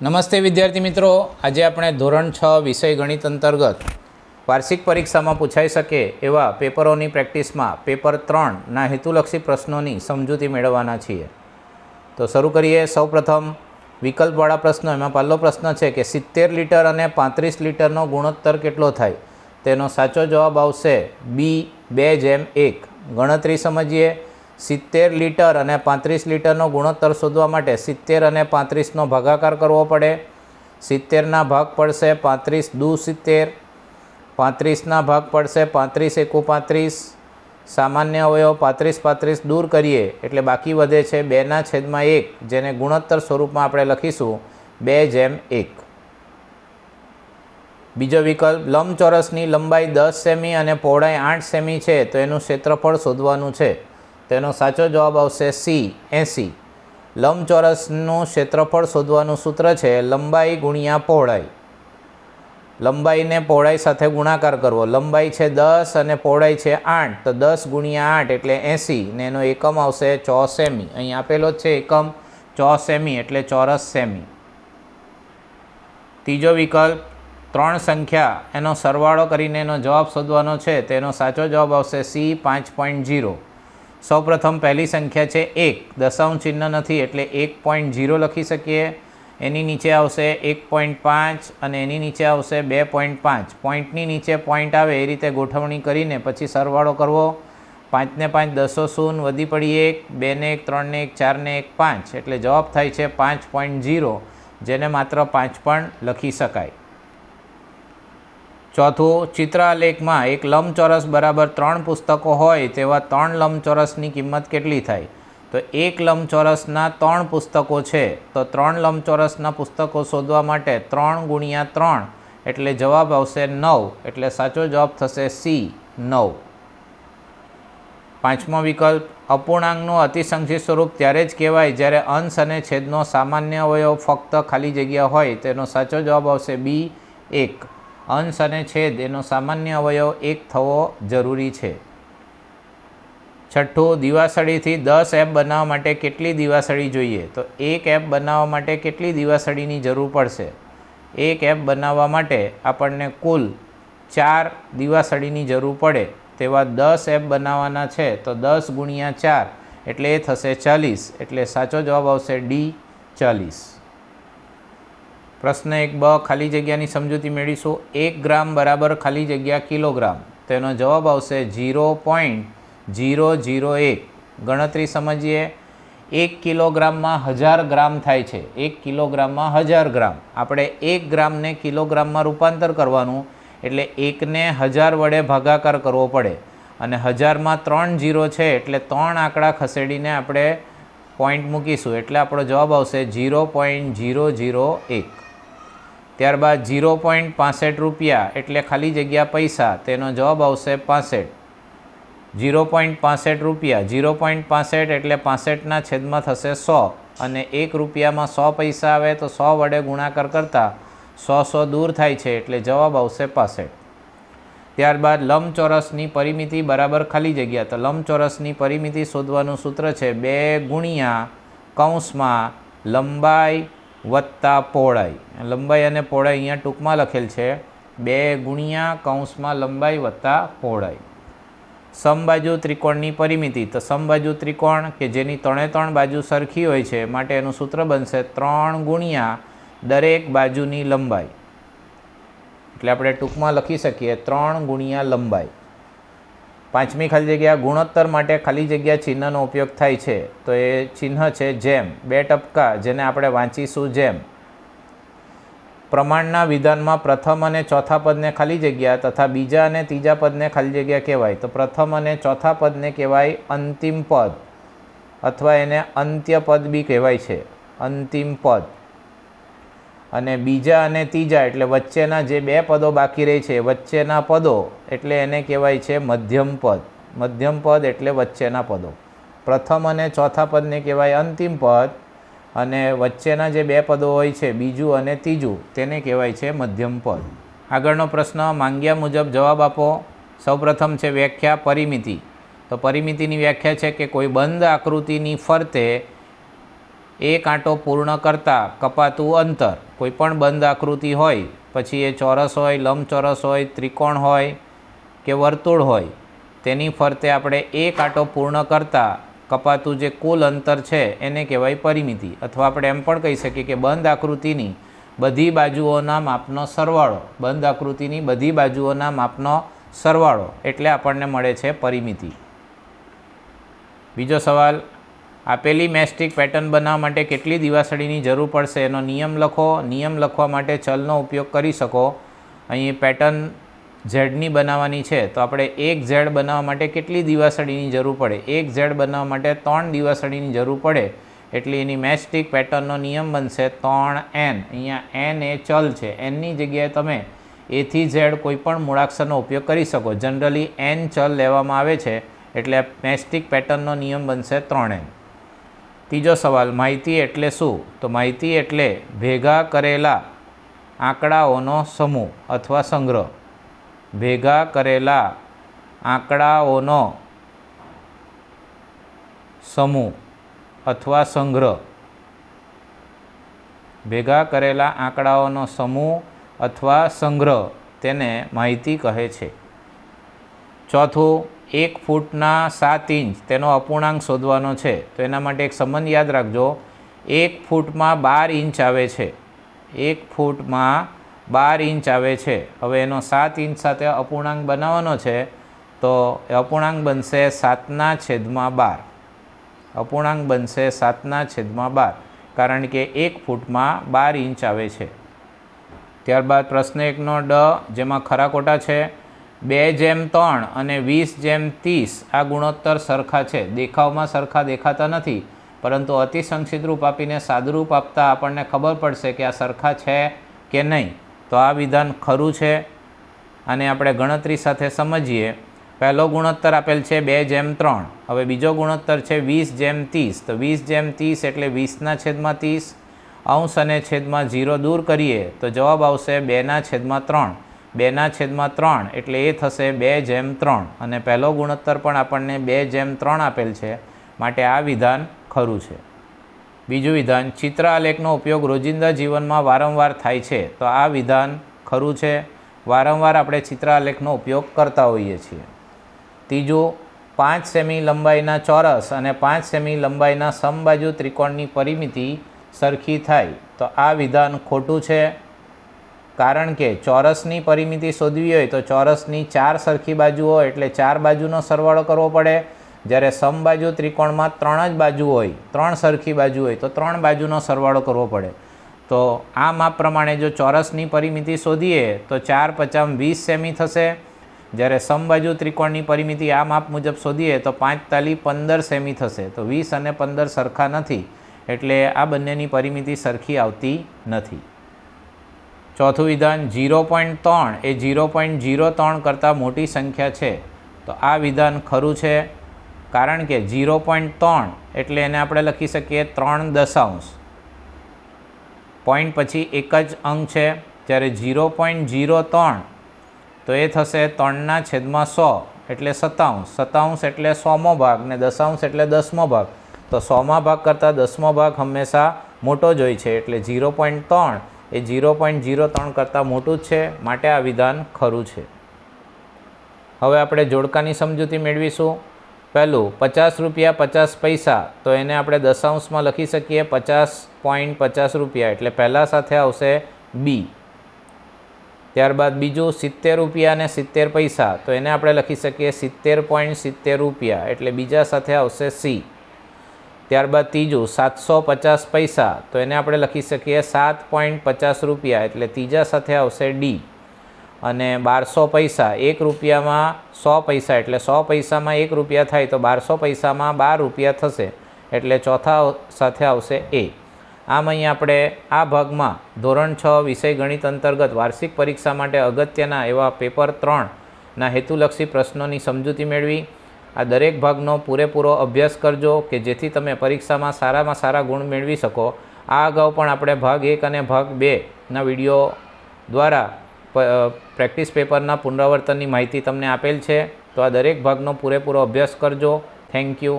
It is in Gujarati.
નમસ્તે વિદ્યાર્થી મિત્રો, આજે આપણે ધોરણ 6 વિષય ગણિત અંતર્ગત વાર્ષિક પરીક્ષામાં પૂછાઈ શકે એવા પેપરોની પ્રેક્ટિસમાં પેપર 3ના હેતુલક્ષી પ્રશ્નોની સમજૂતી મેળવવાના છીએ। તો શરૂ કરીએ। સૌપ્રથમ વિકલ્પવાળા પ્રશ્નો। એમાં પહેલો પ્રશ્ન છે કે 70 લીટર અને 35 લીટરનો ગુણોત્તર કેટલો થાય? તેનો સાચો જવાબ આવશે બી 2:1। ગણતરી સમજીએ। 70 લીટર અને 35 લીટરનો ગુણોત્તર શોધવા માટે 70 અને 35નો ભાગાકાર કરવો પડે। 70ના ભાગ પડશે 35 દુ 70, 35ના ભાગ પડશે 35 એકુ 35। સામાન્ય અવયવ 35 દૂર કરીએ એટલે બાકી વધે છે 2/1, જેને ગુણોત્તર સ્વરૂપમાં આપણે લખીશું 2:1। બીજો વિકલ્પ, લંબચોરસની લંબાઈ 10 સેમી અને પહોળાઈ 8 સેમી છે તો એનું ક્ષેત્રફળ શોધવાનું છે। તેનો સાચો જવાબ આવશે સી 80। લંબચોરસનું ક્ષેત્રફળ શોધવાનું સૂત્ર છે લંબાઈ ગુણ્યા પહોળાઈ। લંબાઈને પહોળાઈ સાથે ગુણાકાર કરવો। લંબાઈ છે 10 અને પહોળાઈ છે 8, તો 10 ગુણ્યા 8 એટલે 80 ને એનો એકમ આવશે ચોરસ સેમી। અહીં આપેલો જ છે એકમ ચોરસ સેમી એટલે ચોરસ સેમી। ત્રીજો વિકલ્પ, 3 સંખ્યા એનો સરવાળો કરીને એનો જવાબ શોધવાનો છે। તેનો સાચો જવાબ આવશે સી 5.0। સૌપ્રથમ પહેલી સંખ્યા છે 1, દશાંશ ચિહ્ન નથી એટલે 1.0 લખી શકીએ। એની નીચે આવશે 1.5 અને એની નીચે આવશે 2.5। પોઈન્ટની નીચે પોઈન્ટ આવે એ રીતે ગોઠવણી કરીને પછી સરવાળો કરવો। 5 ને 5 10 શૂન્ય, વધી પડી 1, 2 ને 1 3 ને 1 4 ને 1 5 એટલે જવાબ થાય છે 5.0, જેને માત્ર 5 પણ લખી શકાય। ચોથું, ચિત્રાલેખમાં એક લંબચોરસ બરાબર 3 પુસ્તકો હોય તેવા 3 લંબચોરસની કિંમત કેટલી થાય? તો એક લંબચોરસના 3 પુસ્તકો છે તો 3 લંબચોરસના પુસ્તકો શોધવા માટે 3 ગુણ્યા 3 એટલે જવાબ આવશે 9, એટલે સાચો જવાબ થશે સી 9। પાંચમો વિકલ્પ, અપૂર્ણાંકનું અતિસંખ્યક સ્વરૂપ ત્યારે જ કહેવાય જ્યારે અંશ અને છેદનો સામાન્ય અવયવ ફક્ત ખાલી જગ્યા હોય। તેનો સાચો જવાબ આવશે બી 1। અંશ અને છેદ એનો સામાન્ય અવયવ 1 થવો જરૂરી છે। છઠ્ઠું, દિવાસળીથી 10 એપ બનાવવા માટે કેટલી દિવાસળી જોઈએ? તો 1 એપ બનાવવા માટે કેટલી દિવાસળીની જરૂર પડશે? 1 એપ બનાવવા માટે આપણને કુલ 4 દિવાસળીની જરૂર પડે તેવા 10 એપ બનાવવાના છે તો 10 ગુણ્યા 4 એટલે એ થશે 40, એટલે સાચો જવાબ આવશે ડી 40। પ્રશ્ન 1બ, ખાલી જગ્યાની સમજૂતી મેળવીશું। 1 ગ્રામ બરાબર ખાલી જગ્યા કિલોગ્રામ, તેનો જવાબ આવશે 0.001। ગણતરી સમજીએ। 1 કિલોગ્રામમાં 1000 ગ્રામ થાય છે। 1 કિલોગ્રામમાં 1000 ગ્રામ, આપણે 1 ગ્રામને કિલોગ્રામમાં રૂપાંતર કરવાનું એટલે 1ને 1000 વડે ભાગાકાર કરવો પડે અને 1000માં 3 0 છે એટલે 3 આંકડા ખસેડીને આપણે પોઈન્ટ મૂકીશું એટલે આપણો જવાબ આવશે 0.001। ત્યારબાદ 0.65 રૂપિયા એટલે ખાલી જગ્યા પૈસા, તેનો જવાબ આવશે 65। 0.65 રૂપિયા, 0.65 એટલે 65ના છેદમાં થશે 100 અને 1 રૂપિયામાં 100 પૈસા આવે તો 100 વડે ગુણાકાર કરતાં 100 દૂર થાય છે એટલે જવાબ આવશે 65। ત્યારબાદ લંબચોરસની પરિમિતિ બરાબર ખાલી જગ્યા, તો લંબચોરસની પરિમિતિ શોધવાનું સૂત્ર છે 2 ગુણ્યા કૌંસમાં લંબાઈ વત્તા પહોળાઈ। લંબાઈ અને પહોળાઈ અહીંયા ટૂંકમાં લખેલ છે 2 ગુણ્યા કૌંસમાં લંબાઈ વત્તા પહોળાઈ। સમબાજુ ત્રિકોણની પરિમિતિ, તો સમબાજુ ત્રિકોણ કે જેની 3 બાજુ સરખી હોય છે માટે એનું સૂત્ર બનશે 3 ગુણ્યા દરેક બાજુની લંબાઈ, એટલે આપણે ટૂંકમાં લખી શકીએ 3 ગુણ્યા લંબાઈ। પાંચમી ખાલી જગ્યા, ગુણોત્તર માટે ખાલી જગ્યા ચિહ્નનો ઉપયોગ થાય છે તો એ ચિહ્ન છે જેમ, 2 ટપકા જેને આપણે વાંચીશું જેમ। પ્રમાણના વિધાનમાં પ્રથમ અને ચોથા પદને ખાલી જગ્યા તથા બીજા અને ત્રીજા પદને ખાલી જગ્યા કહેવાય, તો પ્રથમ અને ચોથા પદને કહેવાય અંતિમ પદ અથવા એને અંત્ય પદ બી કહેવાય છે, અંતિમ પદ। અને બીજા અને ત્રીજા એટલે વચ્ચેના જે 2 પદો બાકી રહે છે વચ્ચેના પદો એટલે એને કહેવાય છે મધ્યમ પદ। મધ્યમ પદ એટલે વચ્ચેના પદો। પ્રથમ અને ચોથા પદને કહેવાય અંતિમ પદ અને વચ્ચેના જે 2 પદો હોય છે બીજું અને ત્રીજું તેને કહેવાય છે મધ્યમ પદ। આગળનો પ્રશ્ન, માંગ્યા મુજબ જવાબ આપો। સૌપ્રથમ છે વ્યાખ્યા પરિમિતિ, તો પરિમિતિની વ્યાખ્યા છે કે કોઈ બંધ આકૃતિની ફરતે એક આંટો પૂર્ણ કરતાં કપાતું અંતર, કોઈપણ બંધ આકૃતિ હોય, પછી એ ચોરસ હોય, લંબચોરસ હોય, ત્રિકોણ હોય કે વર્તુળ હોય, તેની ફરતે આપણે એક આંટો પૂર્ણ કરતાં કપાતું જે કુલ અંતર છે એને કહેવાય પરિમિતિ. અથવા આપણે એમ પણ કહી શકીએ કે બંધ આકૃતિની બધી બાજુઓના માપનો સરવાળો, બંધ આકૃતિની બધી બાજુઓના માપનો સરવાળો એટલે આપણને મળે છે પરિમિતિ. બીજો સવાલ, આપેલી મેસ્ટિક પેટર્ન બનાવવા માટે કેટલી દિવાસળીની જરૂર પડશે એનો નિયમ લખો. નિયમ લખવા માટે ચલનો ઉપયોગ કરી શકો. અહીં પેટર્ન ઝેડની બનાવવાની છે તો આપણે એક ઝેડ બનાવવા માટે કેટલી દિવાસળીની જરૂર પડે? એક ઝેડ બનાવવા માટે 3 દિવાસળીની જરૂર પડે. એટલે એની મેસ્ટિક પેટર્નનો નિયમ બનશે 3n. અહીંયા n એ ચલ છે, nની જગ્યાએ તમે એથી ઝેડ કોઈપણ મૂળાક્ષરનો ઉપયોગ કરી શકો. જનરલી n ચલ લેવામાં આવે છે એટલે મેસ્ટિક પેટર્નનો નિયમ બનશે 3n. ત્રીજો સવાલ, માહિતી એટલે શું? તો માહિતી એટલે ભેગા કરેલા આંકડાઓનો સમૂહ અથવા સંગ્રહ. ભેગા કરેલા આંકડાઓનો સમૂહ અથવા સંગ્રહ. ભેગા કરેલા આંકડાઓનો સમૂહ અથવા સંગ્રહ તેને માહિતી કહે છે. ચોથું, 1 ફૂટના 7 ઇંચ તેનો અપૂર્ણાંક શોધવાનો છે. તો એના માટે એક સંબંધ યાદ રાખજો. 1 ફૂટમાં 12 ઇંચ આવે છે. 1 ફૂટમાં 12 ઇંચ આવે છે. હવે એનો 7 ઇંચ સાથે અપૂર્ણાંક બનાવવાનો છે તો અપૂર્ણાંક બનશે 7/12. અપૂર્ણાંક બનશે 7/12 કારણ કે 1 ફૂટમાં 12 ઇંચ આવે છે. ત્યારબાદ પ્રશ્ન 1નો ડ, જેમાં ખરા ખોટા છે. 2/3 અને 20/30 આ ગુણોત્તર સરખા છે. દેખાવમાં સરખા દેખાતા નથી, પરંતુ અતિસંક્ષિપ્ત રૂપ આપીને સાદુરૂપ આપતા આપણને ખબર પડશે કે આ સરખા છે કે નહીં. તો આ વિધાન ખરું છે. આને આપણે ગણતરી સાથે સમજીએ. પહેલો ગુણોત્તર આપેલ છે 2/3. હવે બીજો ગુણોત્તર છે 20/30. તો 20/30 એટલે 20/30. અંશ અને છેદમાં 0 દૂર કરીએ તો જવાબ આવશે 2/3. 2/3 એટલે એ થશે 2/3. અને પહેલો ગુણોત્તર પણ આપણને 2/3 આપેલ છે, માટે આ વિધાન ખરું છે. બીજું વિધાન, ચિત્ર આલેખનો ઉપયોગ રોજિંદા જીવનમાં વારંવાર થાય છે. તો આ વિધાન ખરું છે. વારંવાર આપણે ચિત્ર આલેખનો ઉપયોગ કરતા હોઈએ છીએ. ત્રીજું, 5 સેમી લંબાઈના ચોરસ અને 5 સેમી લંબાઈના સમબાજુ ત્રિકોણની પરિમિતિ સરખી થાય. તો આ વિધાન ખોટું છે, કારણ કે ચોરસની પરિમિતિ શોધવી હોય તો ચોરસની 4 સરખી બાજુઓ એટલે 4 બાજુનો સરવાળો કરવો પડે. જ્યારે સમબાજુ ત્રિકોણમાં 3 જ બાજુ હોય, 3 સરખી બાજુ હોય તો 3 બાજુનો સરવાળો કરવો પડે. તો આ માપ પ્રમાણે જો ચોરસની પરિમિતિ શોધીએ તો 4 × 5 = 20 સેમી થશે. જ્યારે સમબાજુ ત્રિકોણની પરિમિતિ આ માપ મુજબ શોધીએ તો 5 × 4 = 15 સેમી થશે. તો 20 અને 15 સરખા નથી, એટલે આ બંનેની પરિમિતિ સરખી આવતી નથી. ચોથું વિધાન, 0.3 એ 0.03 કરતાં મોટી સંખ્યા છે. તો આ વિધાન ખરું છે, કારણ કે 0.3 એટલે એને આપણે લખી શકીએ 3 દશાંશ. પોઈન્ટ પછી એક જ અંક છે. જ્યારે 0.03 તો એ થશે 3/100 એટલે 27. 27 એટલે 100મો ભાગ ને દશાંશ એટલે 10મો ભાગ. તો 100મા ભાગ કરતાં 10મો ભાગ હંમેશા મોટો જ હોય છે. એટલે 0.3 એ 0.03 કરતાં મોટું જ છે, માટે આ વિધાન ખરું છે. હવે આપણે જોડકાની સમજૂતી મેળવીશું. પહેલું, 50 રૂપિયા 50 પૈસા. તો એને આપણે દશાંશમાં લખી શકીએ 50.50 રૂપિયા, એટલે પહેલાં સાથે આવશે બી. ત્યારબાદ બીજું, 70 રૂપિયા અને 70 પૈસા. તો એને આપણે લખી શકીએ 70.70 રૂપિયા, એટલે બીજા સાથે આવશે સી. ત્યારબાદ ત્રીજું, 750 પૈસા. તો એને આપણે લખી શકીએ 7.50 રૂપિયા, એટલે ત્રીજા સાથે આવશે ડી. અને 1200 પૈસા, 1 રૂપિયામાં 100 પૈસા, એટલે 100 પૈસામાં 1 રૂપિયા થાય તો 1200 પૈસામાં 12 રૂપિયા થશે, એટલે ચોથા સાથે આવશે એ. આમ અહીં આપણે આ ભાગમાં ધોરણ 6 વિષય ગણિત અંતર્ગત વાર્ષિક પરીક્ષા માટે અગત્યના એવા પેપર 3ના હેતુલક્ષી પ્રશ્નોની સમજૂતી મેળવી. આ દરેક ભાગનો પૂરેપૂરો અભ્યાસ કરજો કે જેથી તમે પરીક્ષામાં સારામાં સારા ગુણ મેળવી શકો. આ અગાઉ પણ આપણે ભાગ 1 અને ભાગ 2ના વિડીયો દ્વારા પ્રેક્ટિસ પેપરના પુનરાવર્તનની માહિતી તમને આપેલ છે. તો આ દરેક ભાગનો પૂરેપૂરો અભ્યાસ કરજો. Thank you.